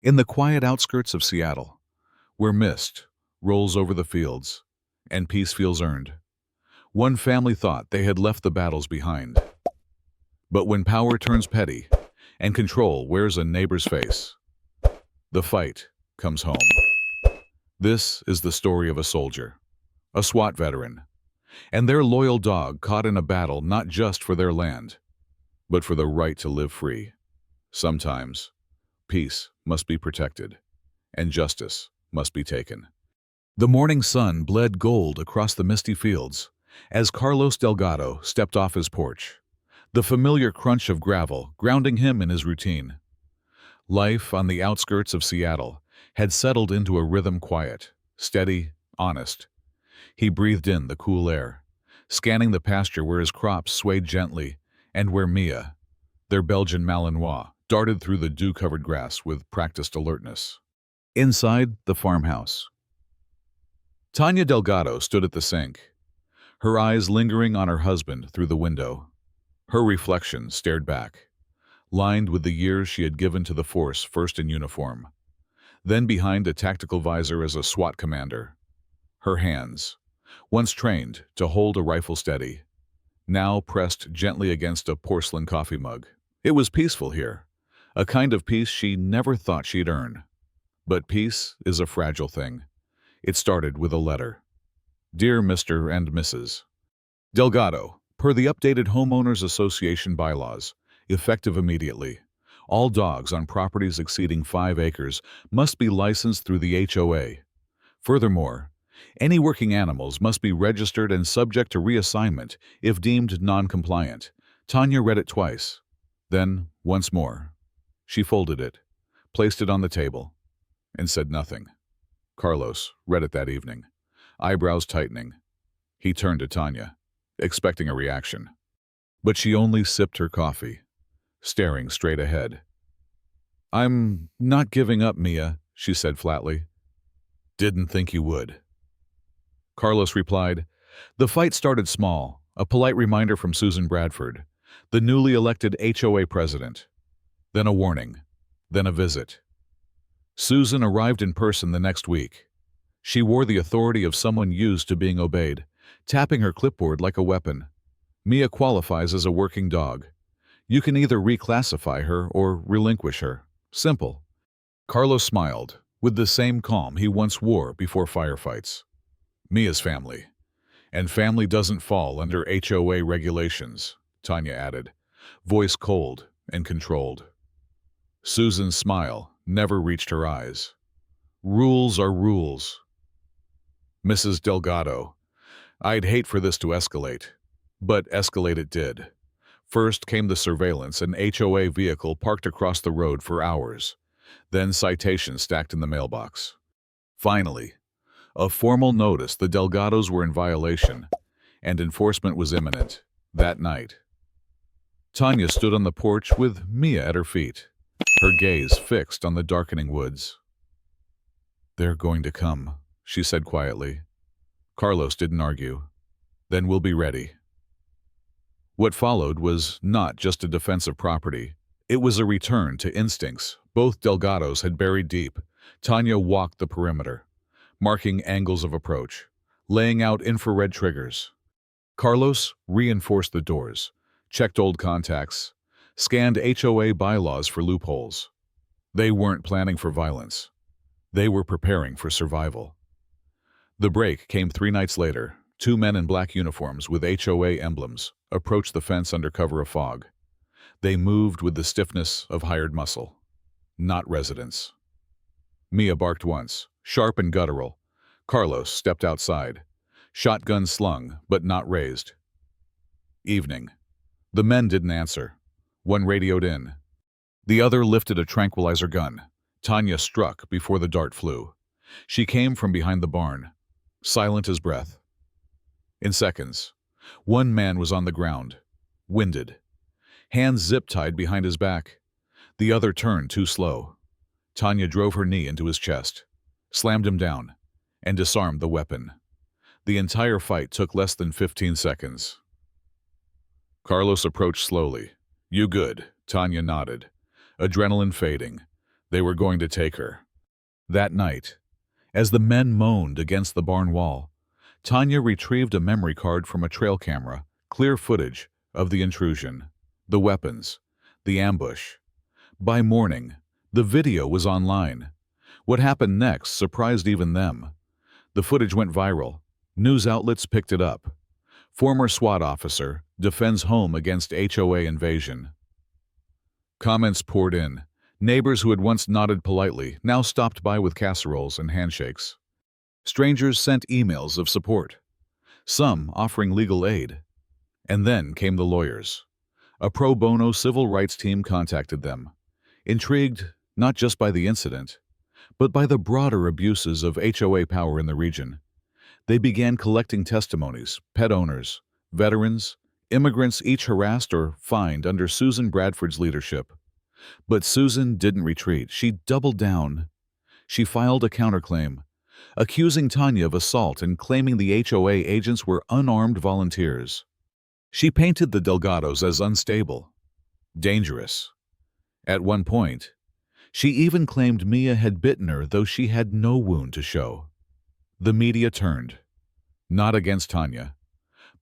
In the quiet outskirts of Seattle, where mist rolls over the fields and peace feels earned, one family thought they had left the battles behind. But when power turns petty and control wears a neighbor's face, the fight comes home. This is the story of a soldier, a SWAT veteran, and their loyal dog caught in a battle not just for their land, but for the right to live free. Sometimes, peace must be protected, and justice must be taken. The morning sun bled gold across the misty fields as Carlos Delgado stepped off his porch, the familiar crunch of gravel grounding him in his routine. Life on the outskirts of Seattle had settled into a rhythm quiet, steady, honest. He breathed in the cool air, scanning the pasture where his crops swayed gently and where Mia, their Belgian Malinois, darted through the dew-covered grass with practiced alertness. Inside the farmhouse, Tanya Delgado stood at the sink, her eyes lingering on her husband through the window. Her reflection stared back, lined with the years she had given to the force, first in uniform, then behind a tactical visor as a SWAT commander. Her hands, once trained to hold a rifle steady, now pressed gently against a porcelain coffee mug. It was peaceful here, a kind of peace she never thought she'd earn. But peace is a fragile thing. It started with a letter. Dear Mr. and Mrs. Delgado, per the updated Homeowners Association bylaws, effective immediately, all dogs on properties exceeding 5 acres must be licensed through the HOA. Furthermore, any working animals must be registered and subject to reassignment if deemed non-compliant. Tanya read it twice, then once more. She folded it, placed it on the table, and said nothing. Carlos read it that evening, eyebrows tightening. He turned to Tanya, expecting a reaction. But she only sipped her coffee, staring straight ahead. I'm not giving up, Mia, she said flatly. Didn't think you would. Carlos replied, the fight started small, a polite reminder from Susan Bradford, the newly elected HOA president. Then a warning, then a visit. Susan arrived in person the next week. She wore the authority of someone used to being obeyed, tapping her clipboard like a weapon. Mia qualifies as a working dog. You can either reclassify her or relinquish her. Simple. Carlos smiled, with the same calm he once wore before firefights. Mia's family. And family doesn't fall under HOA regulations, Tanya added, voice cold and controlled. Susan's smile never reached her eyes. Rules are rules. Mrs. Delgado, I'd hate for this to escalate, but escalate it did. First came the surveillance, an HOA vehicle parked across the road for hours, then citations stacked in the mailbox. Finally, a formal notice the Delgados were in violation, and enforcement was imminent. That night, Tanya stood on the porch with Mia at her feet, her gaze fixed on the darkening woods. They're going to come, she said quietly. Carlos didn't argue. Then we'll be ready. What followed was not just a defense of property. It was a return to instincts both Delgados had buried deep. Tanya walked the perimeter, marking angles of approach, laying out infrared triggers. Carlos reinforced the doors, checked old contacts, scanned HOA bylaws for loopholes. They weren't planning for violence. They were preparing for survival. The break came 3 nights later. 2 men in black uniforms with HOA emblems approached the fence under cover of fog. They moved with the stiffness of hired muscle, not residents. Mia barked once, sharp and guttural. Carlos stepped outside, shotgun slung but not raised. Evening. The men didn't answer. One radioed in. The other lifted a tranquilizer gun. Tanya struck before the dart flew. She came from behind the barn, silent as breath. In seconds, one man was on the ground, winded, hands zip-tied behind his back. The other turned too slow. Tanya drove her knee into his chest, slammed him down, and disarmed the weapon. The entire fight took less than 15 seconds. Carlos approached slowly. You good? Tanya nodded, adrenaline fading. They were going to take her. That night, as the men moaned against the barn wall, Tanya retrieved a memory card from a trail camera, clear footage of the intrusion, the weapons, the ambush. By morning, the video was online. What happened next surprised even them. The footage went viral. News outlets picked it up. Former SWAT officer defends home against HOA invasion. Comments poured in. Neighbors who had once nodded politely now stopped by with casseroles and handshakes. Strangers sent emails of support, some offering legal aid. And then came the lawyers. A pro bono civil rights team contacted them, intrigued not just by the incident, but by the broader abuses of HOA power in the region. They began collecting testimonies, pet owners, veterans, immigrants each harassed or fined under Susan Bradford's leadership. But Susan didn't retreat. She doubled down. She filed a counterclaim, accusing Tanya of assault and claiming the HOA agents were unarmed volunteers. She painted the Delgados as unstable, dangerous. At one point, she even claimed Mia had bitten her, though she had no wound to show. The media turned, not against Tanya,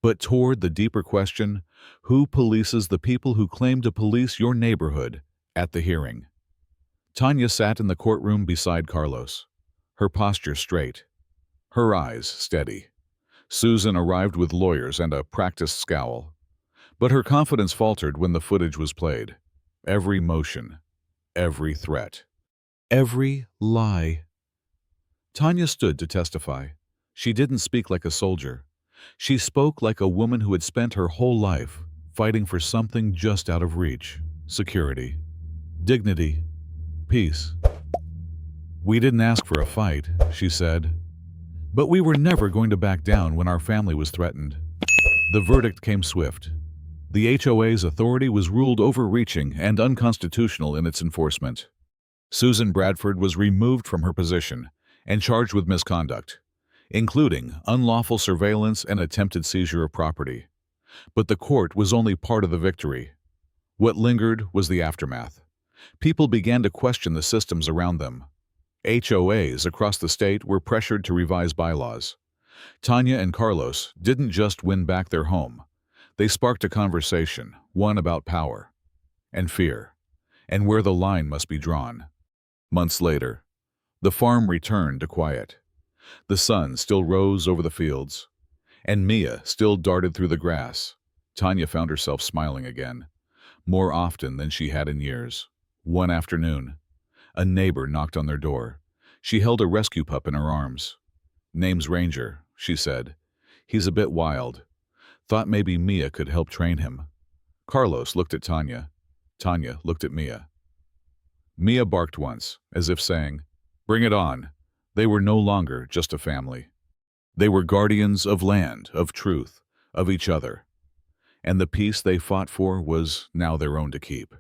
but toward the deeper question, who polices the people who claim to police your neighborhood? At the hearing, Tanya sat in the courtroom beside Carlos, her posture straight, her eyes steady. Susan arrived with lawyers and a practiced scowl, but her confidence faltered when the footage was played. Every motion, every threat, every lie. Tanya stood to testify. She didn't speak like a soldier. She spoke like a woman who had spent her whole life fighting for something just out of reach: security, dignity, peace. "We didn't ask for a fight," she said, "but we were never going to back down when our family was threatened." The verdict came swift. The HOA's authority was ruled overreaching and unconstitutional in its enforcement. Susan Bradford was removed from her position and charged with misconduct, including unlawful surveillance and attempted seizure of property. But the court was only part of the victory. What lingered was the aftermath. People began to question the systems around them. HOAs across the state were pressured to revise bylaws. Tanya and Carlos didn't just win back their home. They sparked a conversation, one about power and fear, and where the line must be drawn. Months later, the farm returned to quiet. The sun still rose over the fields, and Mia still darted through the grass. Tanya found herself smiling again, more often than she had in years. One afternoon, a neighbor knocked on their door. She held a rescue pup in her arms. "Name's Ranger," she said. "He's a bit wild. Thought maybe Mia could help train him." Carlos looked at Tanya. Tanya looked at Mia. Mia barked once, as if saying, "Bring it on." They were no longer just a family. They were guardians of land, of truth, of each other. And the peace they fought for was now their own to keep.